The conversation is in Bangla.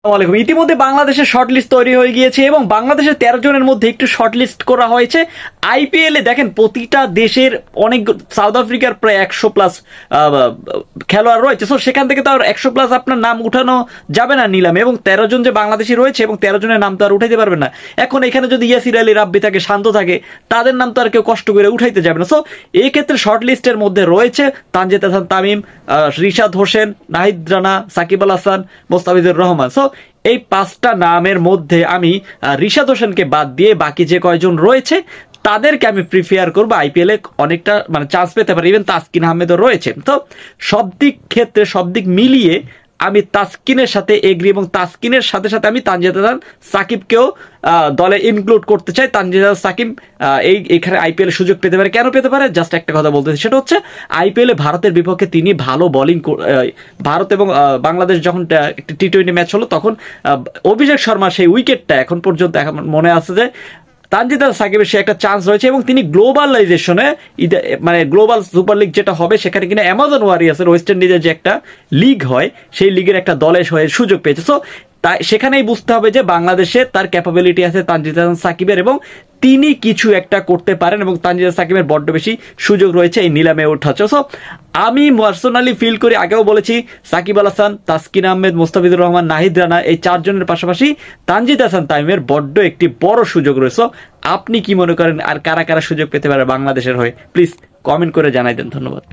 আসসালামু আলাইকুম। ইতিমধ্যে বাংলাদেশের শর্টলিস্ট তৈরি হয়ে গিয়েছে এবং বাংলাদেশের 13 জনের মধ্যে একটু শর্টলিস্ট করা হয়েছে। আইপিএল এ দেখেন প্রতিটা দেশের অনেক, সাউথ আফ্রিকার প্রায় 100+ খেলোয়াড় রয়েছে। সো সেখান থেকে তো আর 100+ আপনার নাম উঠানো যাবে না নিলামে, এবং 13 জন যে বাংলাদেশি রয়েছে এবং 13 জনের নাম তো আর উঠাইতে পারবেন না। এখন এখানে যদি ইয়াসির আলী, রাব্বি থাকে, শান্ত থাকে, তাদের নাম তো আর কেউ কষ্ট করে উঠাইতে যাবে না। সো এই ক্ষেত্রে শর্টলিস্টের মধ্যে রয়েছে তানজিদ হাসান তামিম, রিশাদ হোসেন, নাহিদ রানা, সাকিব আল হাসান, মোস্তাফিজুর রহমান। সো এই 5টা নামের মধ্যে আমি রিশাদ হোসেনকে বাদ দিয়ে বাকি যে কয়জন রয়েছে তাদেরকে আমি প্রিফেয়ার করবো আইপিএল এ অনেকটা মানে চান্স পেতে পারে। ইভেন তাসকিন আহমেদও রয়েছে। তো সব দিক ক্ষেত্রে সব দিক মিলিয়ে আমি তাসকিনের সাথে এগ্রি, এবং তাসকিনের সাথে সাথে আমি তানজিদ হাসান সাকিবকেও দলে ইনক্লুড করতে চাই। তানজিদ হাসান সাকিব এখানে আইপিএল সুযোগ পেতে পারে। কেন পেতে পারে? জাস্ট একটা কথা বলতে, সেটা হচ্ছে আইপিএল এ ভারতের বিপক্ষে তিনি ভালো বোলিং, ভারত এবং বাংলাদেশ যখন একটা টি-20 ম্যাচ হলো তখন অভিষেক শর্মা সেই উইকেটটা এখন পর্যন্ত মনে আছে যে তানজিদ হাসান সাকিবের সে একটা চান্স রয়েছে। এবং তিনি গ্লোবালাইজেশনে, মানে গ্লোবাল সুপার লিগ যেটা হবে সেখানে কিনা অ্যামাজন ওয়ারিয়ার্সের ওয়েস্ট ইন্ডিজের যে একটা লিগ হয় সেই লিগের একটা দলের হয়ে সুযোগ পেয়েছে। সো তাই সেখানেই বুঝতে হবে যে বাংলাদেশে তার ক্যাপাবিলিটি আছে তানজিদ হাসান সাকিবের, এবং তিনি কিছু একটা করতে পারেন, এবং তানজিদ হাসান সাকিবের বড্ড বেশি সুযোগ রয়েছে এই নিলামে ওঠাচ্ছে। সো আমি পার্সোনালি ফিল করি, আগেও বলেছি, সাকিব আল হাসান, তাসকিন আহমেদ, মোস্তাফিজুর রহমান, নাহিদ রানা, এই 4 জনের পাশাপাশি তানজিদ হাসান তামিমের বড্ড একটি বড় সুযোগ রয়েছে। আপনি কি মনে করেন আর কারা কারা সুযোগ পেতে পারে বাংলাদেশের হয়ে? প্লিজ কমেন্ট করে জানাই দেন। ধন্যবাদ।